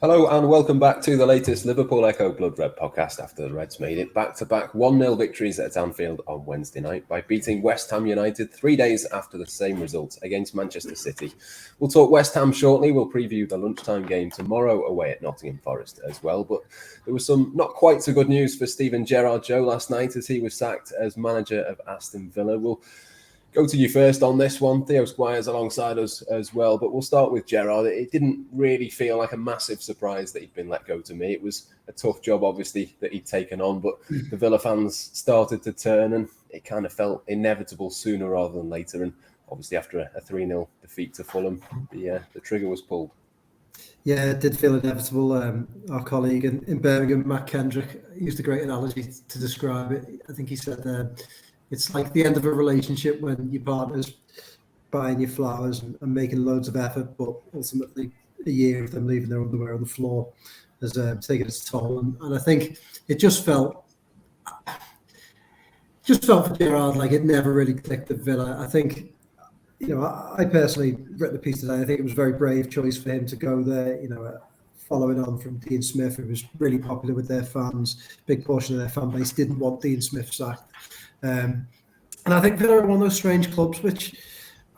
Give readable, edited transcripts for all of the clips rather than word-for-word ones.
Hello and welcome back to the latest Liverpool Echo Blood Red podcast after the Reds made it back-to-back 1-0 victories at Anfield on Wednesday night by beating West Ham United 3 days after the same result against Manchester City. We'll talk West Ham shortly. We'll preview the lunchtime game tomorrow away at Nottingham Forest as well. But there was some not quite so good news for Steven Gerrard, Joe, last night as he was sacked as manager of Aston Villa. We'll go to you first on this one. Theo Squires alongside us as well. But we'll start with Gerrard. It didn't really feel like a massive surprise that he'd been let go to me. It was a tough job, obviously, that he'd taken on. But the Villa fans started to turn and it kind of felt inevitable sooner rather than later. And obviously after a 3-0 defeat to Fulham, the trigger was pulled. Yeah, it did feel inevitable. Our colleague in Birmingham, Matt Kendrick, used a great analogy to describe it. I think he said it's like the end of a relationship when your partner's buying you flowers and making loads of effort, but ultimately a year of them leaving their underwear on the floor has taken its toll. And I think it just felt for Gerrard like it never really clicked at Villa. I think, I personally read the piece today. I think it was a very brave choice for him to go there, following on from Dean Smith, who was really popular with their fans. Big portion of their fan base didn't want Dean Smith sacked. And I think Villa are one of those strange clubs which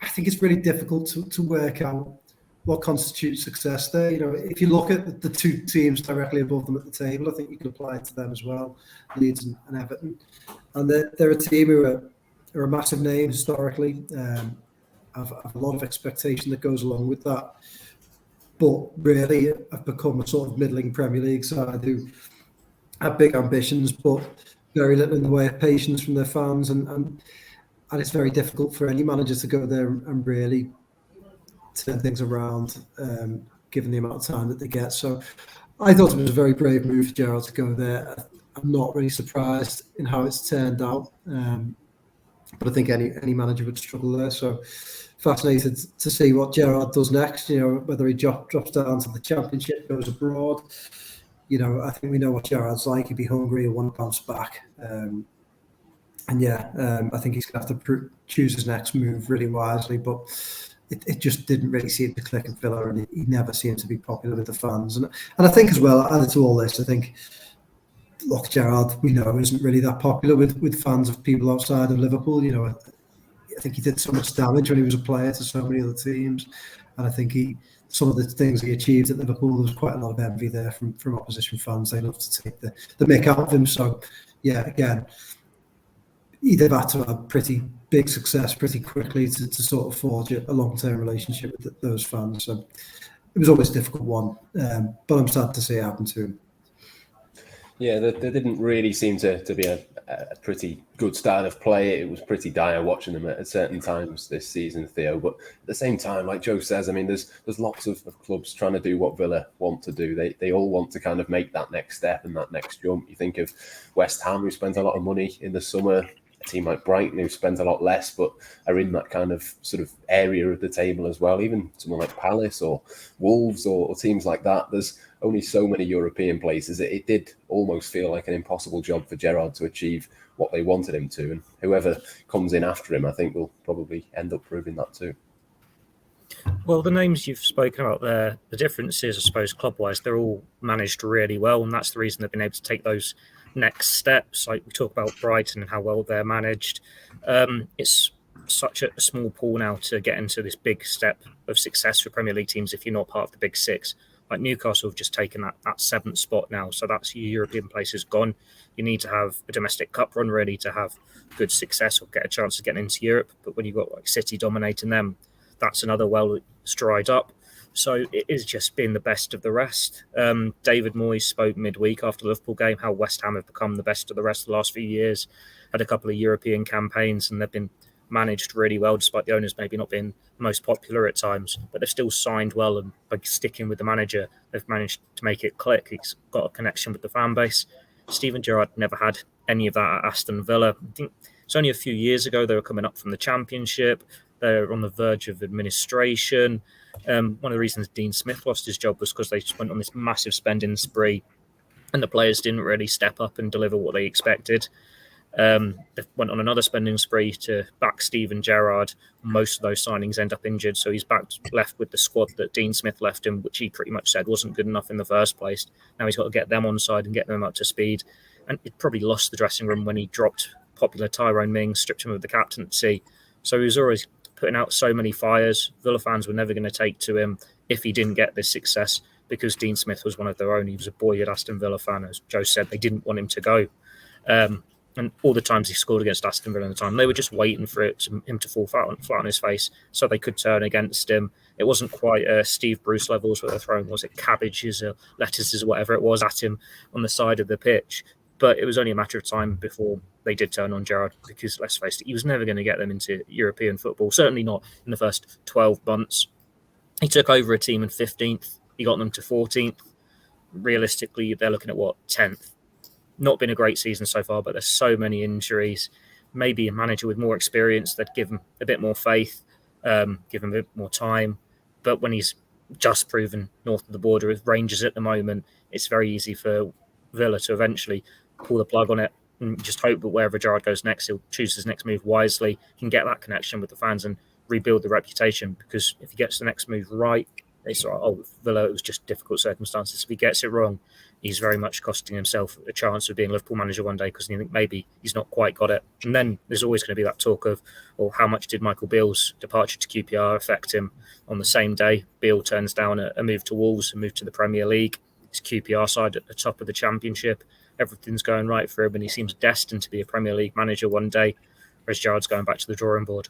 I think it's really difficult to work out what constitutes success there. If you look at the two teams directly above them at the table, I think you can apply it to them as well, Leeds and Everton. And they're a team who are a massive name historically, have a lot of expectation that goes along with that. But really have become a sort of middling Premier League side who have big ambitions, but very little in the way of patience from their fans, and it's very difficult for any manager to go there and really turn things around, given the amount of time that they get. So I thought it was a very brave move for Gerrard to go there. I'm not really surprised in how it's turned out, but I think any manager would struggle there. So fascinated to see what Gerrard does next, whether he drops down to the Championship, goes abroad. I think we know what Gerrard's like. He'd be hungry and want to bounce back. I think he's going to have to choose his next move really wisely. But it just didn't really seem to click at Villa, and he never seemed to be popular with the fans. And I think as well, added to all this, I think, look, Gerrard, we know, isn't really that popular with fans of people outside of Liverpool. I think he did so much damage when he was a player to so many other teams. And I think some of the things he achieved at Liverpool, there was quite a lot of envy there from opposition fans. They love to take the mick out of him. So, yeah, again, he'd have had to have pretty big success pretty quickly to sort of forge a long-term relationship with those fans. So it was always a difficult one. But I'm sad to see it happen to him. Yeah, there didn't really seem to be a pretty good start of play. It was pretty dire watching them at certain times this season, Theo. But at the same time, like Joe says, I mean, there's lots of clubs trying to do what Villa want to do. They all want to kind of make that next step and that next jump. You think of West Ham, who spent a lot of money in the summer. A team like Brighton, who spent a lot less, but are in that kind of sort of area of the table as well. Even someone like Palace or Wolves or teams like that. There's only so many European places. It did almost feel like an impossible job for Gerrard to achieve what they wanted him to. And whoever comes in after him, I think, will probably end up proving that too. Well, the names you've spoken about there, the difference is, I suppose, club-wise, they're all managed really well, and that's the reason they've been able to take those next steps. Like we talk about Brighton and how well they're managed. It's such a small pool now to get into this big step of success for Premier League teams if you're not part of the big six. Like Newcastle have just taken that seventh spot now, so that's your European place is gone. You need to have a domestic cup run ready to have good success or get a chance of getting into Europe. But when you've got like City dominating them, that's another well that's dried up. So it is just been the best of the rest. David Moyes spoke midweek after the Liverpool game how West Ham have become the best of the rest of the last few years, had a couple of European campaigns, and they've been managed really well, despite the owners maybe not being most popular at times. But they've still signed well, and by sticking with the manager, they've managed to make it click. He's got a connection with the fan base. Steven Gerrard never had any of that at Aston Villa. I think it's only a few years ago they were coming up from the Championship. They're on the verge of administration. One of the reasons Dean Smith lost his job was because they just went on this massive spending spree and the players didn't really step up and deliver what they expected. They went on another spending spree to back Steven Gerrard. Most of those signings end up injured, so he's left with the squad that Dean Smith left him, which he pretty much said wasn't good enough in the first place. Now he's got to get them on side and get them up to speed. And it probably lost the dressing room when he dropped popular Tyrone Mings, stripped him of the captaincy. So he was always putting out so many fires. Villa fans were never going to take to him if he didn't get this success, because Dean Smith was one of their own. He was a boyhood Aston Villa fan. As Joe said, they didn't want him to go. And all the times he scored against Aston Villa in the time, they were just waiting for him to fall flat on his face so they could turn against him. It wasn't quite Steve Bruce levels where they're throwing, was it cabbages or lettuces or whatever it was at him on the side of the pitch. But it was only a matter of time before they did turn on Gerrard, because let's face it, he was never going to get them into European football, certainly not in the first 12 months. He took over a team in 15th. He got them to 14th. Realistically, they're looking at 10th. Not been a great season so far, but there's so many injuries. Maybe a manager with more experience that'd give him a bit more faith, give him a bit more time. But when he's just proven north of the border with Rangers at the moment, it's very easy for Villa to eventually pull the plug on it and just hope that wherever Gerrard goes next, he'll choose his next move wisely, can get that connection with the fans and rebuild the reputation. Because if he gets the next move right, they sort of, Villa, it was just difficult circumstances. If he gets it wrong, he's very much costing himself a chance of being Liverpool manager one day, because you think maybe he's not quite got it. And then there's always going to be that talk of, how much did Michael Beale's departure to QPR affect him on the same day? Beale turns down a move to Wolves, a move to the Premier League. His QPR side at the top of the Championship. Everything's going right for him, and he seems destined to be a Premier League manager one day, whereas Gerrard's going back to the drawing board.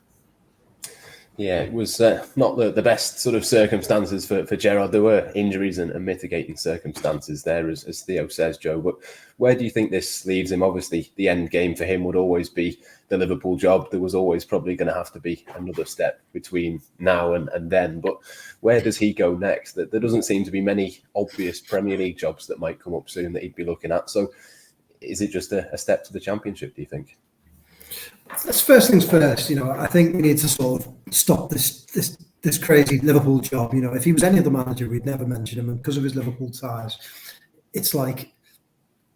Yeah, it was not the best sort of circumstances for Gerrard. There were injuries and mitigating circumstances there, as Theo says, Joe. But where do you think this leaves him? Obviously, the end game for him would always be the Liverpool job. There was always probably going to have to be another step between now and then. But where does he go next? There doesn't seem to be many obvious Premier League jobs that might come up soon that he'd be looking at. So is it just a step to the Championship, do you think? That's first things first. I think we need to sort of stop this crazy Liverpool job. If he was any other manager, we'd never mention him. And because of his Liverpool ties, it's like,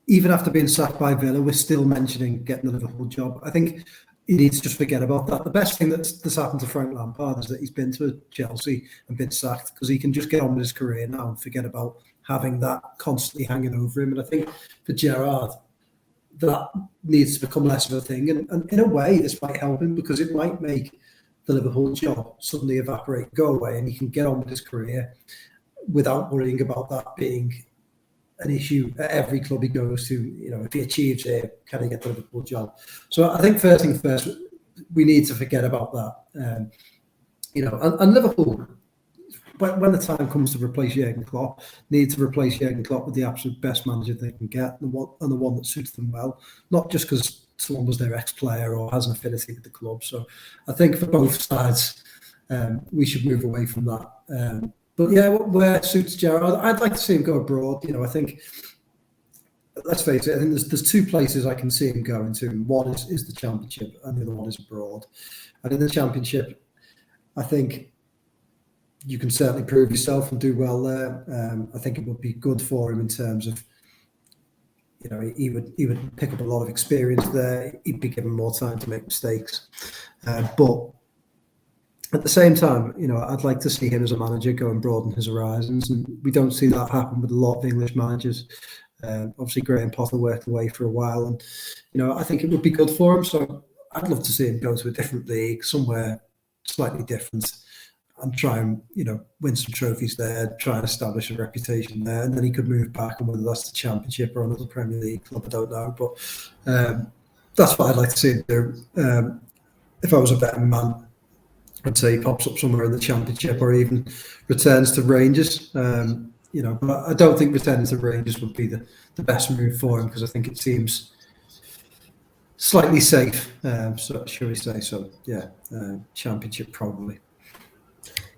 even after being sacked by Villa, we're still mentioning getting the Liverpool job. I think he needs to just forget about that. The best thing that's happened to Frank Lampard is that he's been to Chelsea and been sacked, because he can just get on with his career now and forget about having that constantly hanging over him. And I think for Gerrard, that needs to become less of a thing. And in a way, this might help him, because it might make the Liverpool job suddenly evaporate, go away, and he can get on with his career without worrying about that being an issue at every club he goes to. If he achieves it, can he get the Liverpool job? So I think first thing first, we need to forget about that. And Liverpool, when the time comes to replace Jurgen Klopp, need to replace Jurgen Klopp with the absolute best manager they can get, and the one that suits them well, not just because someone was their ex-player or has an affinity with the club. So I think for both sides, we should move away from that. But yeah, where it suits Gerrard, I'd like to see him go abroad. I think, let's face it, I think there's two places I can see him going to. One is the Championship, and the other one is abroad. And in the Championship, I think you can certainly prove yourself and do well there. I think it would be good for him in terms of, he would pick up a lot of experience there. He'd be given more time to make mistakes. But at the same time, I'd like to see him as a manager go and broaden his horizons. And we don't see that happen with a lot of English managers. Obviously, Graham Potter worked away for a while. And, I think it would be good for him. So I'd love to see him go to a different league, somewhere slightly different, and try and, win some trophies there, try and establish a reputation there. And then he could move back, and whether that's the Championship or another Premier League club, I don't know. But that's what I'd like to see him do. If I was a betting man, I'd say he pops up somewhere in the Championship, or even returns to Rangers. But I don't think returning to Rangers would be the best move for him, because I think it seems slightly safe, shall we say. So, yeah, Championship probably.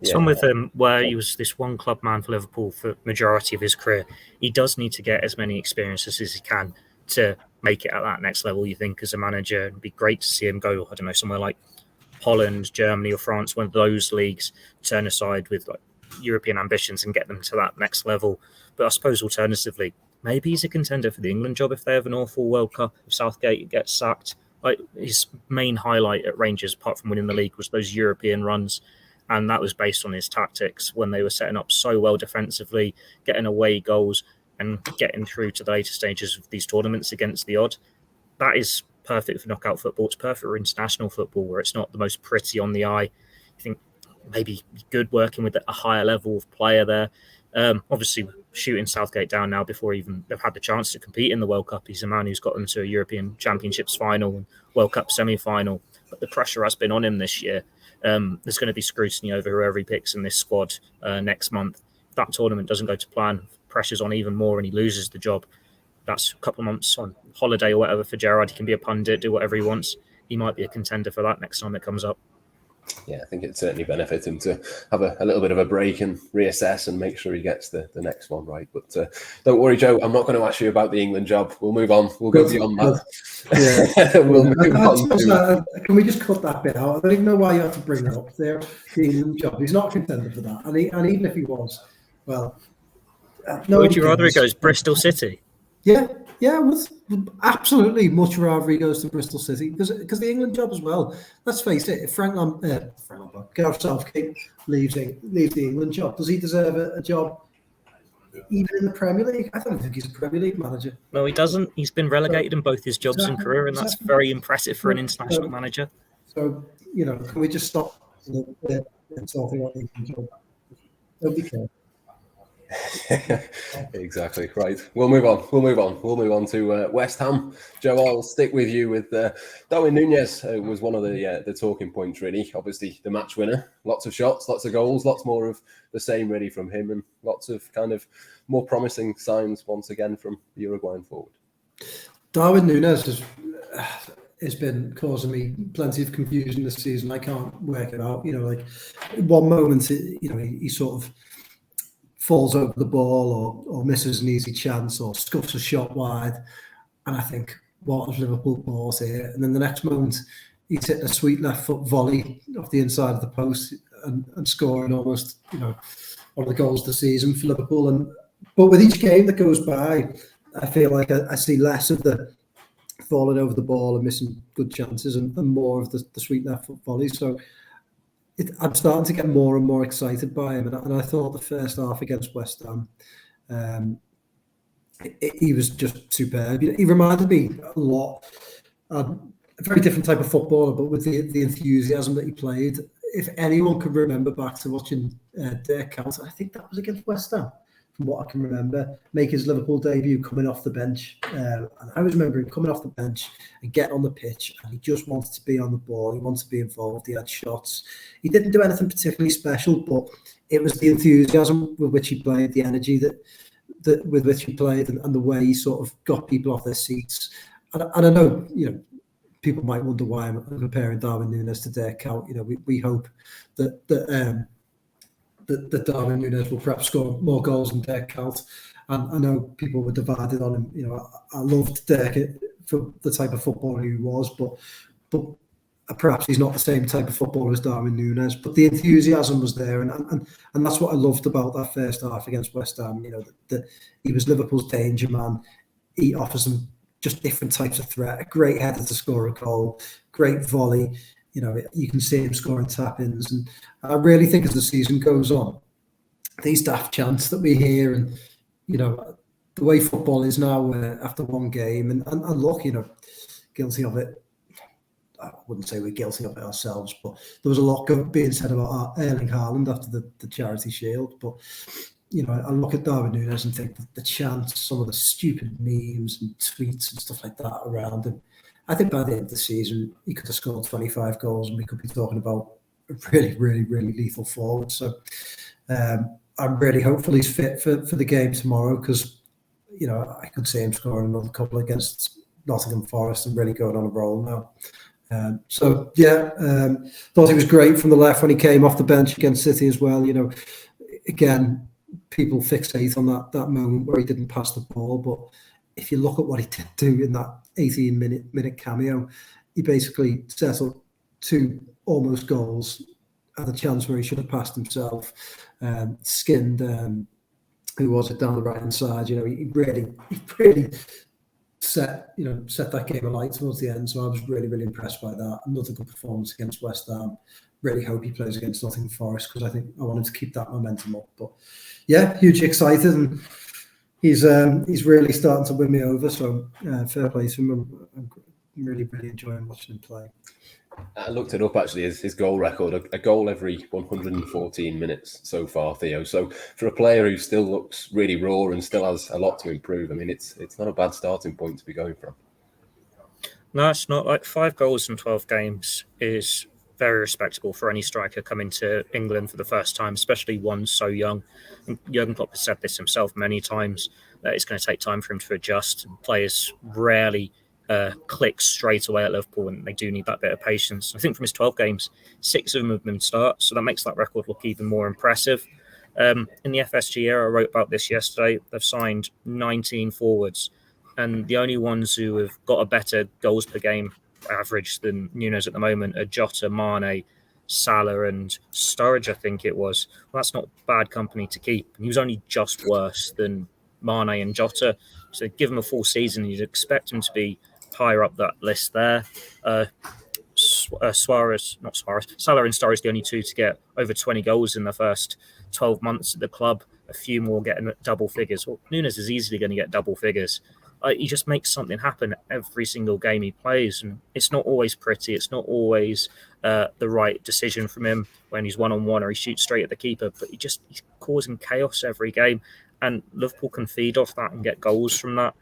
It's one with him where he was this one club man for Liverpool for the majority of his career. He does need to get as many experiences as he can to make it at that next level, you think, as a manager. It'd be great to see him go, I don't know, somewhere like Holland, Germany or France, one of those leagues, turn aside with like European ambitions and get them to that next level. But I suppose alternatively, maybe he's a contender for the England job if they have an awful World Cup. If Southgate gets sacked, like his main highlight at Rangers, apart from winning the league, was those European runs. And that was based on his tactics when they were setting up so well defensively, getting away goals and getting through to the later stages of these tournaments against the odd. That is perfect for knockout football. It's perfect for international football where it's not the most pretty on the eye. I think maybe good working with a higher level of player there. Obviously, shooting Southgate down now before even they've had the chance to compete in the World Cup. He's a man who's got them to a European Championships final and World Cup semi-final. But the pressure has been on him this year. There's going to be scrutiny over whoever he picks in this squad next month. If that tournament doesn't go to plan, pressure's on even more and he loses the job. That's a couple of months on holiday or whatever for Gerrard. He can be a pundit, do whatever he wants. He might be a contender for that next time it comes up. Yeah, I think it'd certainly benefit him to have a little bit of a break and reassess and make sure he gets the next one right. But don't worry, Joe, I'm not going to ask you about the England job. We'll move on. We'll go beyond that. Yeah. We'll move on. Can we just cut that bit out? I don't even know why you have to bring that up there. The England job. He's not a contender for that. And even if he was, well... Would you rather he goes Bristol City? Yeah, absolutely. Much rather he goes to Bristol City because the England job as well. Let's face it. If Gareth Southgate leaves the England job, does he deserve a job even in the Premier League? I don't think he's a Premier League manager. No, he doesn't. He's been relegated in both his jobs and career, and that's very impressive for an international manager. So can we just stop and talking about the England job? Don't be careful. Exactly right. We'll move on to West Ham. Joe, I'll stick with you with Darwin Nunez. Was one of the talking points, really. Obviously, the match winner. Lots of shots, lots of goals, lots more of the same, really, from him, and lots of kind of more promising signs once again from the Uruguayan forward. Darwin Nunez has been causing me plenty of confusion this season. I can't work it out. Like one moment, he sort of falls over the ball or misses an easy chance or scuffs a shot wide. And I think, what has Liverpool bought here? And then the next moment, he's hitting a sweet left foot volley off the inside of the post and scoring almost, one of the goals of the season for Liverpool. But with each game that goes by, I feel like I see less of the falling over the ball and missing good chances and more of the sweet left foot volleys. So I'm starting to get more and more excited by him, and I thought the first half against West Ham, he was just superb. He reminded me a lot, a very different type of footballer, but with the enthusiasm that he played. If anyone can remember back to watching Dirk Kuyt, I think that was against West Ham, from what I can remember, make his Liverpool debut coming off the bench. And I was remembering coming off the bench and getting on the pitch, and he just wanted to be on the ball. He wanted to be involved. He had shots. He didn't do anything particularly special, but it was the enthusiasm with which he played, the energy that with which he played, and the way he sort of got people off their seats. And I know, people might wonder why I'm comparing Darwin Nunez to Dirk Kuyt. We hope that Darwin Nunez will perhaps score more goals than Dirk Kuyt. And I know people were divided on him. I loved Dirk for the type of footballer he was, but perhaps he's not the same type of footballer as Darwin Nunez. But the enthusiasm was there, and that's what I loved about that first half against West Ham. That he was Liverpool's danger man. He offers them just different types of threat. A great header to score a goal, great volley. You can see him scoring tap-ins. And I really think as the season goes on, these daft chants that we hear and, the way football is now after one game, and look, guilty of it. I wouldn't say we're guilty of it ourselves, but there was a lot being said about Erling Haaland after the Charity Shield. But, I look at Darwin Nunez and think that the chants, some of the stupid memes and tweets and stuff like that around him, I think by the end of the season, he could have scored 25 goals and we could be talking about a really, really, really lethal forward. So I'm really hopeful he's fit for the game tomorrow because, I could see him scoring another couple against Nottingham Forest and really going on a roll now. Thought he was great from the left when he came off the bench against City as well. Again, people fixate on that moment where he didn't pass the ball, but if you look at what he did do in that 18-minute cameo, he basically settled 2 almost goals, had a chance where he should have passed himself, skinned who was it down the right hand side? You know, he really set that game alight towards the end. So I was really impressed by that. Another good performance against West Ham. Really hope he plays against Nottingham Forest, because I think I want him to keep that momentum up. But yeah, hugely excited, and he's really starting to win me over. So fair play to him. I'm really enjoying watching him play. I looked it up actually, his goal record, a goal every 114 minutes so far, Theo. So for a player who still looks really raw and still has a lot to improve, I mean, it's not a bad starting point to be going from. No, it's not. Like 5 goals in 12 games is very respectable for any striker coming to England for the first time, especially one so young. And Jurgen Klopp has said this himself many times, that it's going to take time for him to adjust. Players rarely click straight away at Liverpool, and they do need that bit of patience. I think from his 12 games, 6 of them have been starts, so that makes that record look even more impressive. In the FSG era, I wrote about this yesterday, they've signed 19 forwards, and the only ones who have got a better goals per game average than Nunez at the moment are Jota, Mane, Salah and Sturridge, I think it was. Well, that's not bad company to keep. And he was only just worse than Mane and Jota. So give him a full season, you'd expect him to be higher up that list there. Salah and Sturridge, the only 2 to get over 20 goals in the first 12 months at the club. A few more getting double figures. Well, Nunez is easily going to get double figures. He just makes something happen every single game he plays, and it's not always pretty. It's not always the right decision from him when he's one-on-one or he shoots straight at the keeper, but he's causing chaos every game, and Liverpool can feed off that and get goals from that.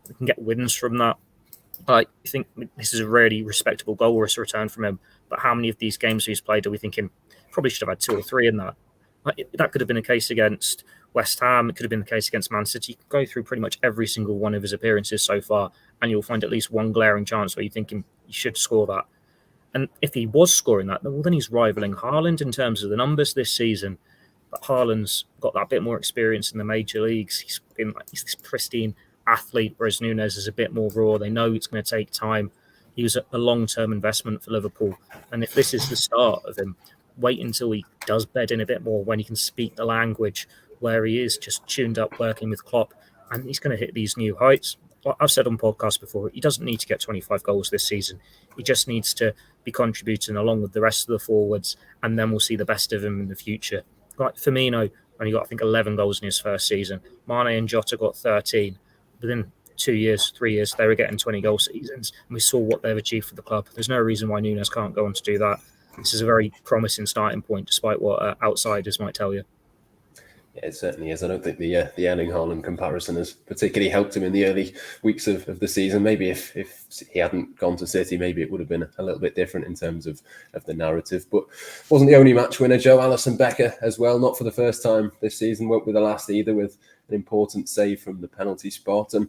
They can get wins from that. I think this is a really respectable goal return from him, but how many of these games he's played are we thinking probably should have had 2 or 3 in that? That could have been a case against West Ham. It could have been the case against Man City. You can go through pretty much every single one of his appearances so far, and you'll find at least one glaring chance where you're thinking you should score that. And if he was scoring that, well, then he's rivaling Haaland in terms of the numbers this season. But Haaland's got that bit more experience in the major leagues. He's this pristine athlete, whereas Nunez is a bit more raw. They know it's going to take time. He was a long-term investment for Liverpool. And if this is the start of him, wait until he does bed in a bit more, when he can speak the language, where he is just tuned up working with Klopp, and he's going to hit these new heights. I've said on podcasts before, he doesn't need to get 25 goals this season. He just needs to be contributing along with the rest of the forwards, and then we'll see the best of him in the future. Like Firmino only got, I think, 11 goals in his first season. Mane and Jota got 13. Within 2 years, 3 years, they were getting 20-goal seasons, and we saw what they've achieved for the club. There's no reason why Nunez can't go on to do that. This is a very promising starting point, despite what outsiders might tell you. Yeah, it certainly is. I don't think the Erling Haaland comparison has particularly helped him in the early weeks of the season. Maybe if he hadn't gone to City, maybe it would have been a little bit different in terms of the narrative. But wasn't the only match winner. Joe Alisson Becker as well, not for the first time this season, won't be the last either, with an important save from the penalty spot. And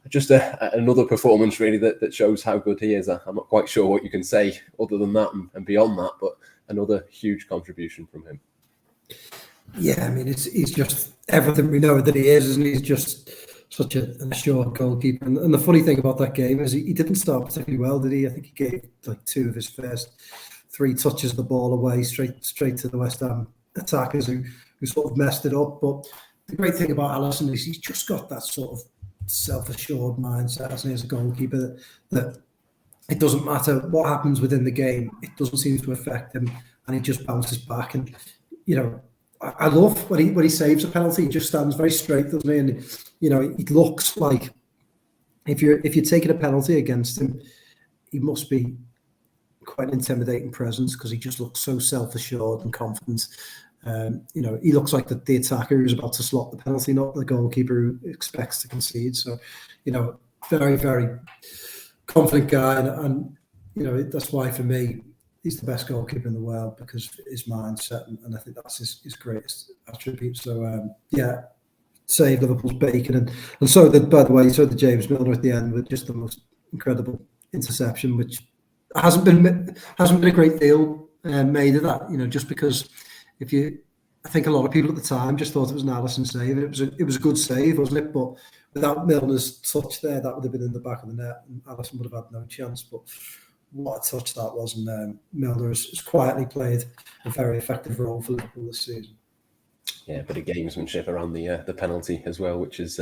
just another performance really that shows how good he is. I'm not quite sure what you can say other than that and beyond that, but another huge contribution from him. Yeah, I mean, he's just everything we know that he is, isn't he? He's just such an assured goalkeeper. And the funny thing about that game is he didn't start particularly well, did he? I think he gave like 2 of his first 3 touches of the ball away straight to the West Ham attackers who sort of messed it up. But the great thing about Alisson is he's just got that sort of self-assured mindset, hasn't he, as a goalkeeper, that it doesn't matter what happens within the game, it doesn't seem to affect him, and he just bounces back. And you know, I love when he saves a penalty, he just stands very straight, doesn't he? And you know, it looks like if you're taking a penalty against him, he must be quite an intimidating presence, because he just looks so self-assured and confident. You know, he looks like the attacker who's about to slot the penalty, not the goalkeeper who expects to concede. So, you know, very, very confident guy, and you know, that's why for me he's the best goalkeeper in the world, because of his mindset, and I think that's his greatest attribute. So yeah, save Liverpool's bacon, and so did, by the way, so did James Milner at the end with just the most incredible interception, which hasn't been a great deal made of that. You know, just because I think a lot of people at the time just thought it was an Alisson save. It was a good save, wasn't it? But without Milner's touch there, that would have been in the back of the net, and Alisson would have had no chance. But what a touch that was, and Milner has quietly played a very effective role for Liverpool this season. Yeah, a bit of gamesmanship around the penalty as well, which is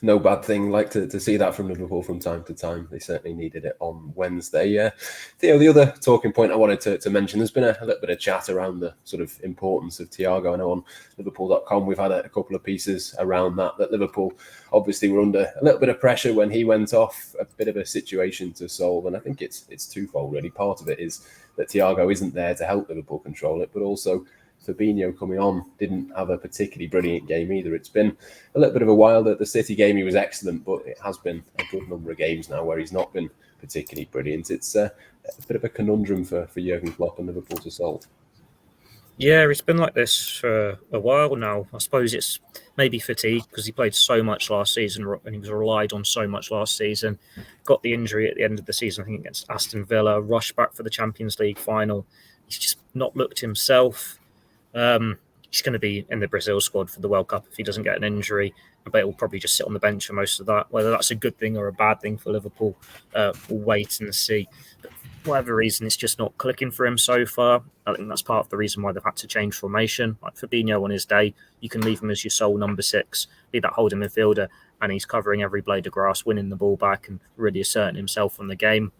no bad thing. Like to see that from Liverpool from time to time. They certainly needed it on Wednesday. Theo, the other talking point I wanted to mention, there's been a little bit of chat around the sort of importance of Thiago. I know on Liverpool.com we've had a couple of pieces around that Liverpool obviously were under a little bit of pressure when he went off, a bit of a situation to solve. And I think it's twofold, really. Part of it is that Thiago isn't there to help Liverpool control it, but also Fabinho coming on didn't have a particularly brilliant game either. It's been a little bit of a while. That the City game he was excellent, but it has been a good number of games now where he's not been particularly brilliant. It's a bit of a conundrum for Jurgen Klopp and Liverpool to solve. Yeah, it's been like this for a while now. I suppose it's maybe fatigue because he played so much last season and he was relied on so much last season. Got the injury at the end of the season, I think, against Aston Villa, rushed back for the Champions League final. He's just not looked himself. He's going to be in the Brazil squad for the World Cup if he doesn't get an injury. I bet he'll probably just sit on the bench for most of that. Whether that's a good thing or a bad thing for Liverpool, we'll wait and see. But for whatever reason, it's just not clicking for him so far. I think that's part of the reason why they've had to change formation. Like Fabinho on his day, you can leave him as your sole number 6, be that holding midfielder, and he's covering every blade of grass, winning the ball back and really asserting himself on the game.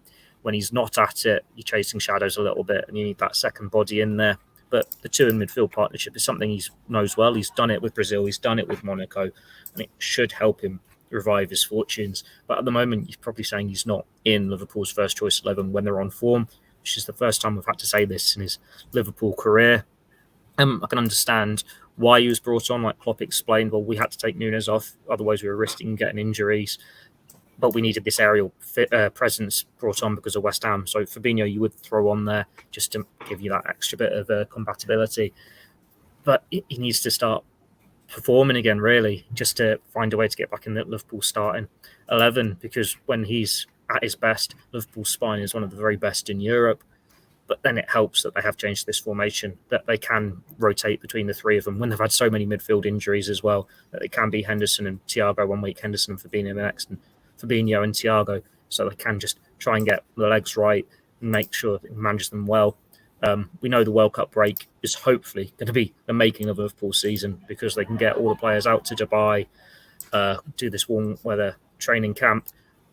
When he's not at it, you're chasing shadows a little bit and you need that second body in there. But the two in midfield partnership is something he knows well. He's done it with Brazil. He's done it with Monaco. And it should help him revive his fortunes. But at the moment, he's probably saying he's not in Liverpool's first choice 11 when they're on form, which is the first time we've had to say this in his Liverpool career. I can understand why he was brought on. Like Klopp explained, well, we had to take Nunez off. Otherwise, we were risking getting injuries. But we needed this aerial presence brought on because of West Ham. So Fabinho, you would throw on there just to give you that extra bit of compatibility. But he needs to start performing again, really, just to find a way to get back in the Liverpool starting 11. Because when he's at his best, Liverpool's spine is one of the very best in Europe. But then it helps that they have changed this formation, that they can rotate between the three of them when they've had so many midfield injuries as well, that it can be Henderson and Thiago one week, Henderson and Fabinho the next, and Fabinho and Thiago, so they can just try and get the legs right and make sure that it manages them well. We know the World Cup break is hopefully going to be the making of Liverpool season because they can get all the players out to Dubai, do this warm weather training camp,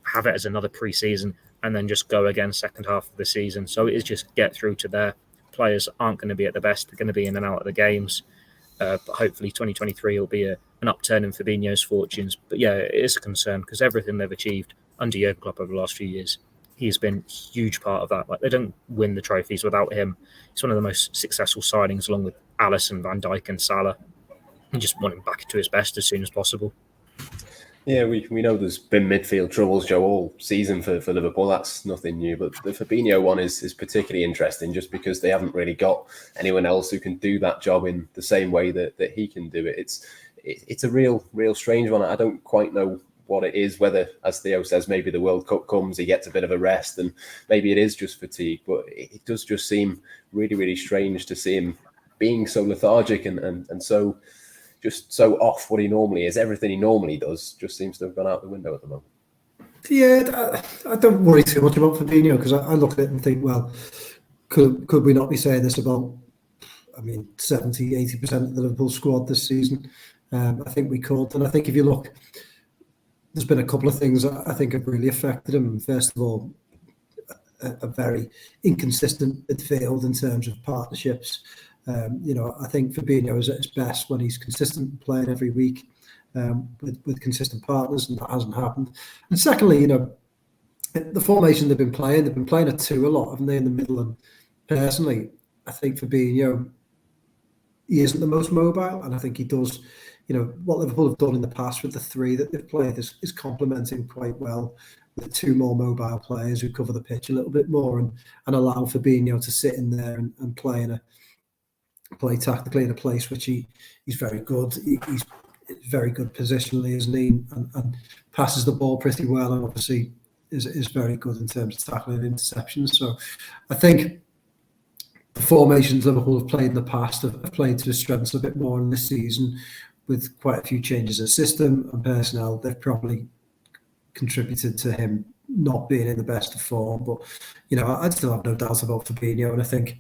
have it as another pre-season, and then just go again second half of the season. So it is just get through to there. Players aren't going to be at the best. They're going to be in and out of the games. But hopefully 2023 will be an upturn in Fabinho's fortunes. But yeah, it is a concern because everything they've achieved under Jurgen Klopp over the last few years, he's been a huge part of that. Like they don't win the trophies without him. He's one of the most successful signings along with Addison, Van Dijk and Salah. And just want him back to his best as soon as possible. Yeah, we know there's been midfield troubles, Joe, all season for Liverpool. That's nothing new. But the Fabinho one is particularly interesting just because they haven't really got anyone else who can do that job in the same way that he can do it. It's a real strange one. I don't quite know what it is, whether, as Theo says, maybe the World Cup comes, he gets a bit of a rest, and maybe it is just fatigue. But it does just seem really, really strange to see him being so lethargic and so... just so off what he normally is. Everything he normally does just seems to have gone out the window at the moment. Yeah, I don't worry too much about Fabinho because I look at it and think, well, could we not be saying this about, 70, 80% of the Liverpool squad this season? I think we could. And I think if you look, there's been a couple of things that I think have really affected him. First of all, a very inconsistent midfield in terms of partnerships. I think Fabinho is at his best when he's consistent playing every week with consistent partners, and that hasn't happened. And secondly, the formation they've been playing a 2 a lot, haven't they, in the middle? And personally, I think Fabinho, he isn't the most mobile, and I think he does, what Liverpool have done in the past with the 3 that they've played is complementing quite well with 2 more mobile players who cover the pitch a little bit more and allow Fabinho to sit in there and play tactically in a place which he's very good. He's very good positionally, isn't he? And passes the ball pretty well, and obviously is very good in terms of tackling and interceptions. So I think the formations Liverpool have played in the past have played to his strengths a bit more in this season with quite a few changes in system and personnel. They've probably contributed to him not being in the best of form. But, I'd still have no doubt about Fabinho, and I think,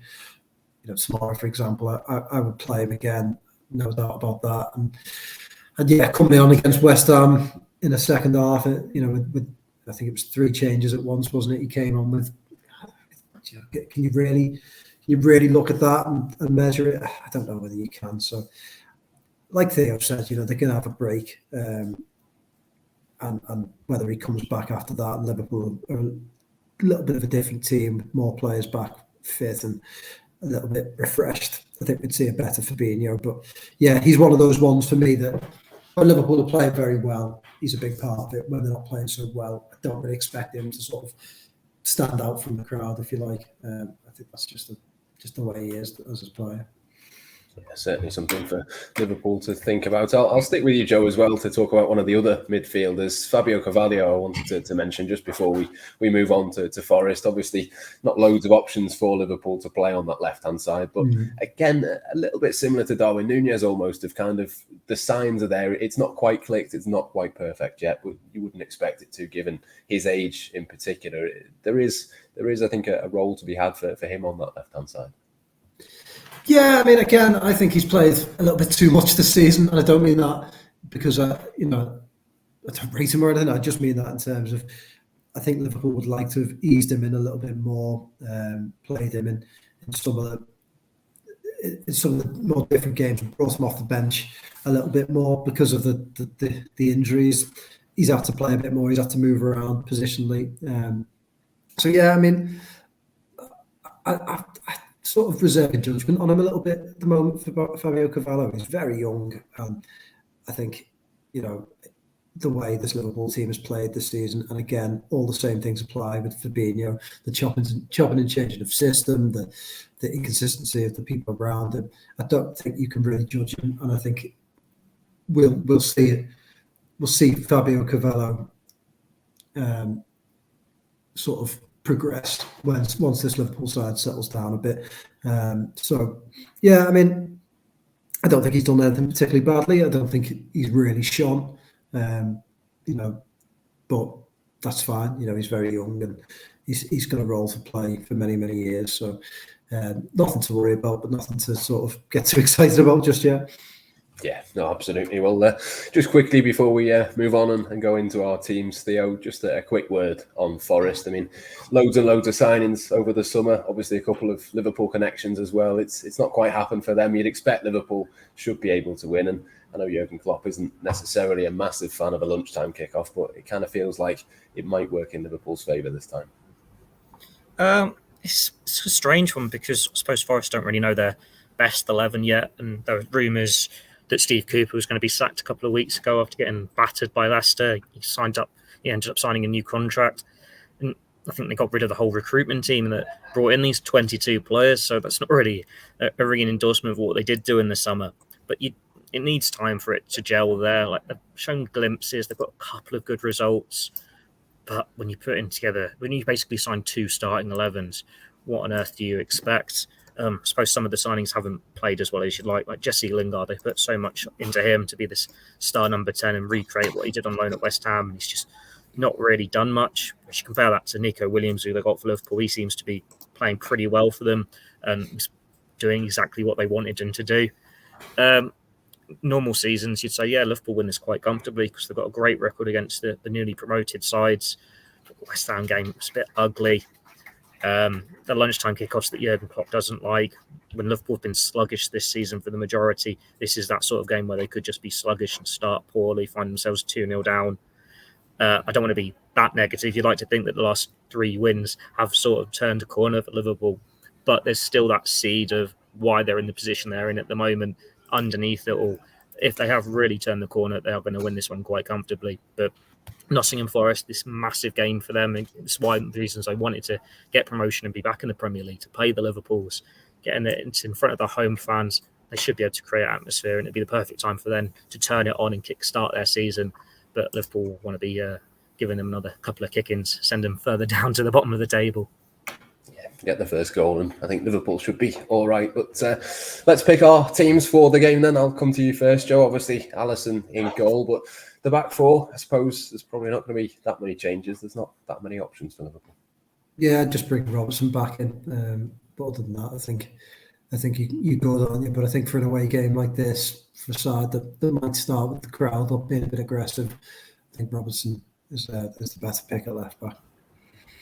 tomorrow, for example, I would play him again. no doubt about that. And yeah, coming on against West Ham in the second half, with I think it was 3 changes at once, wasn't it? He came on with. Can you really look at that and measure it? I don't know whether you can. So, like Theo said, they can have a break, and whether he comes back after that, and Liverpool are a little bit of a different team, more players back fit and a little bit refreshed, I think we'd see a better Fabinho. But yeah, he's one of those ones for me that when Liverpool are playing very well, he's a big part of it. When they're not playing so well, I don't really expect him to sort of stand out from the crowd, if you like. I think that's just the way he is as a player. Yeah, certainly something for Liverpool to think about. I'll stick with you, Joe, as well, to talk about one of the other midfielders, Fabio Carvalho. I wanted to mention just before we move on to Forest. Obviously, not loads of options for Liverpool to play on that left-hand side, but again, a little bit similar to Darwin Nunez almost, of kind of the signs are there. It's not quite clicked, it's not quite perfect yet, but you wouldn't expect it to, given his age in particular. There is, I think, a role to be had for him on that left-hand side. Yeah, I mean, again, I think he's played a little bit too much this season, and I don't mean that because I don't rate him or anything. I just mean that in terms of I think Liverpool would like to have eased him in a little bit more, played him in some of the more different games, and brought him off the bench a little bit more because of the injuries. He's had to play a bit more. He's had to move around positionally. So yeah, I mean, I sort of reserving judgment on him a little bit at the moment for Fabio Carvalho. He's very young, and I think the way this Liverpool team has played this season, and again, all the same things apply with Fabinho: the chopping and changing of system, the inconsistency of the people around him. I don't think you can really judge him, and I think we'll see it. We'll see Fabio Carvalho sort of progress once this Liverpool side settles down a bit. So yeah, I mean, I don't think he's done anything particularly badly. I don't think he's really shone, but that's fine. He's very young and he's got a role to play for many, many years. So nothing to worry about, but nothing to sort of get too excited about just yet. Yeah, no, absolutely. Well, just quickly before we move on and go into our teams, Theo, just a quick word on Forest. I mean, loads and loads of signings over the summer. Obviously, a couple of Liverpool connections as well. It's not quite happened for them. You'd expect Liverpool should be able to win. And I know Jurgen Klopp isn't necessarily a massive fan of a lunchtime kickoff, but it kind of feels like it might work in Liverpool's favour this time. It's a strange one because I suppose Forest don't really know their best 11 yet. And there are rumours that Steve Cooper was going to be sacked a couple of weeks ago after getting battered by Leicester. He ended up signing a new contract. And I think they got rid of the whole recruitment team that brought in these 22 players. So that's not really a ringing endorsement of what they did do in the summer. But it needs time for it to gel there. Like, they've shown glimpses. They've got a couple of good results. But when you put in together, when you basically sign 2 starting 11s, what on earth do you expect? I suppose some of the signings haven't played as well as you'd like Jesse Lingard. They put so much into him to be this star number 10 and recreate what he did on loan at West Ham. He's just not really done much. If you compare that to Nico Williams, who they got for Liverpool, he seems to be playing pretty well for them and he's doing exactly what they wanted him to do. Normal seasons, you'd say, yeah, Liverpool win this quite comfortably because they've got a great record against the newly promoted sides. West Ham game was a bit ugly. The lunchtime kickoffs that Jurgen Klopp doesn't like. When Liverpool have been sluggish this season for the majority, this is that sort of game where they could just be sluggish and start poorly, find themselves 2-0 down. I don't want to be that negative. You'd like to think that the last 3 wins have sort of turned a corner for Liverpool, but there's still that seed of why they're in the position they're in at the moment underneath it all. If they have really turned the corner, they are going to win this one quite comfortably. But Nottingham Forest, this massive game for them. It's one of the reasons I wanted to get promotion and be back in the Premier League, to play the Liverpools, getting it in front of the home fans. They should be able to create atmosphere, and it'd be the perfect time for them to turn it on and kickstart their season. But Liverpool want to be giving them another couple of kick-ins, send them further down to the bottom of the table. Get the first goal, and I think Liverpool should be all right. But let's pick our teams for the game then. I'll come to you first, Joe. Obviously, Addison in goal, but the back 4, I suppose there's probably not going to be that many changes. There's not that many options for Liverpool. Yeah, just bring Robertson back in. But other than that, I think I think you good, aren't you? But I think for an away game like this, for a side that might start with the crowd up being a bit aggressive, I think Robertson is the better pick at left back.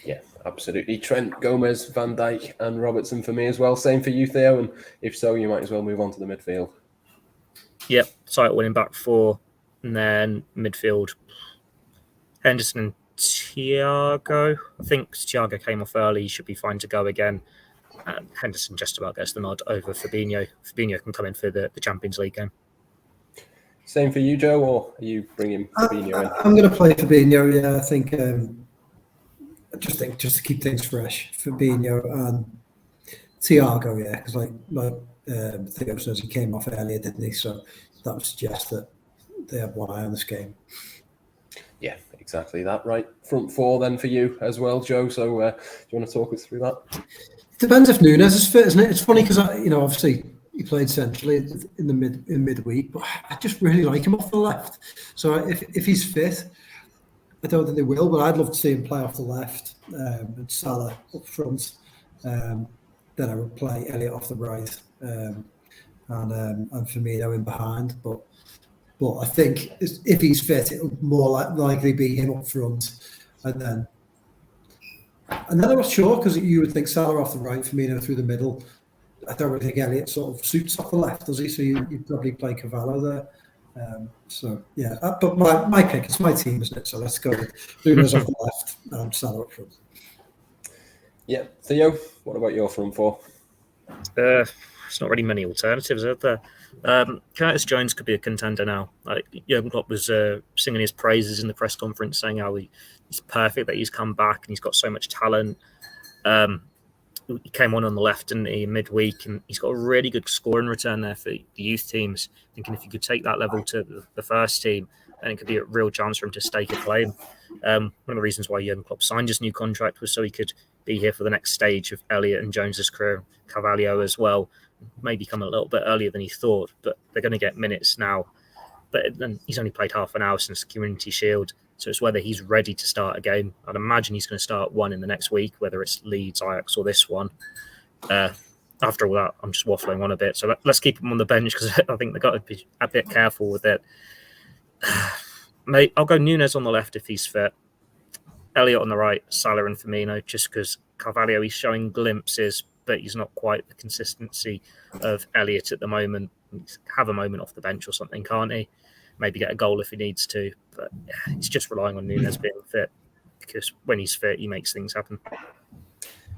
Yeah, absolutely. Trent, Gomez, Van Dijk and Robertson for me as well. Same for you, Theo, and if so, you might as well move on to the midfield. Yep, title winning back four, and then midfield, Henderson and Thiago. I think Thiago came off early, he should be fine to go again. Henderson just about gets the nod over Fabinho. Fabinho can come in for the Champions League game. Same for you, Joe, or are you bringing Fabinho in? I'm going to play Fabinho, yeah. I think just to keep things fresh, Fabinho and Thiago, yeah, because like Theo says, he came off earlier, didn't he? So that would suggest that they have one eye on this game. Yeah, exactly that. Right, front four then for you as well, Joe. So do you want to talk us through that? It depends if Nunez is fit, isn't it? It's funny because obviously he played centrally in midweek, but I just really like him off the left. So if he's fit, I don't think they will, but I'd love to see him play off the left and Salah up front. Then I would play Elliott off the right and Firmino in behind. But I think if he's fit, it'll more likely be him up front, and then I'm not sure because you would think Salah off the right, Firmino through the middle. I don't really think Elliott sort of suits off the left, does he? So you'd probably play Cavallo there. But my pick, it's my team, isn't it? So let's go with Nunez off the left and Salah up front. Yeah, Theo, what about your front four? It's not really many alternatives, are there? Curtis Jones could be a contender now. Like Jurgen Klopp was singing his praises in the press conference, saying how he's perfect, that he's come back and he's got so much talent. He came on the left in midweek, and he's got a really good scoring return there for the youth teams. Thinking if you could take that level to the first team, then it could be a real chance for him to stake a claim. One of the reasons why Jurgen Klopp signed his new contract was so he could be here for the next stage of Elliott and Jones's career, Carvalho as well. Maybe come a little bit earlier than he thought, but they're going to get minutes now. But then he's only played half an hour since the Community Shield, so it's whether he's ready to start a game. I'd imagine he's going to start one in the next week, whether it's Leeds, Ajax, or this one. After all that, I'm just waffling on a bit, so let's keep him on the bench because I think they've got to be a bit careful with it. Mate, I'll go Nunez on the left if he's fit. Elliott on the right, Salah and Firmino, just because Carvalho, he's showing glimpses, but he's not quite the consistency of Elliott at the moment. Have a moment off the bench or something, can't he? Maybe get a goal if he needs to, but he's just relying on Nunez being fit because when he's fit, he makes things happen.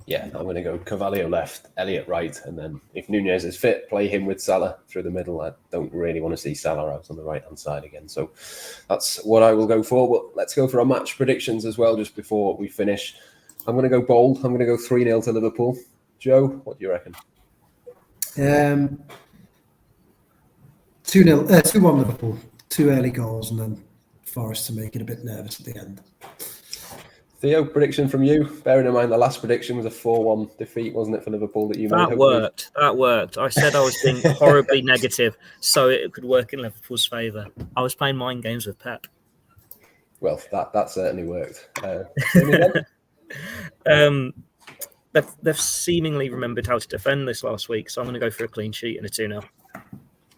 Yeah, I'm going to go Carvalho left, Elliott right, and then if Nunez is fit, play him with Salah through the middle. I don't really want to see Salah out on the right-hand side again, so that's what I will go for. But let's go for our match predictions as well just before we finish. I'm going to go bold. I'm going to go 3-0 to Liverpool. Joe, what do you reckon? 2-1 Liverpool. 2 early goals and then Forest to make it a bit nervous at the end. Theo, prediction from you. Bearing in mind the last prediction was a 4-1 defeat, wasn't it, for Liverpool that you made? That worked. I said I was being horribly negative so it could work in Liverpool's favour. I was playing mind games with Pep. Well, that certainly worked. They've seemingly remembered how to defend this last week, so I'm going to go for a clean sheet and a 2-0.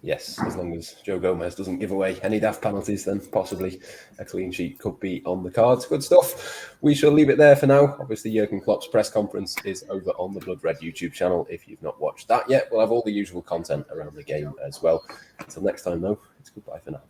Yes, as long as Joe Gomez doesn't give away any daft penalties, then possibly a clean sheet could be on the cards. Good stuff. We shall leave it there for now. Obviously, Jurgen Klopp's press conference is over on the Blood Red YouTube channel. If you've not watched that yet, we'll have all the usual content around the game as well. Until next time, though, it's goodbye for now.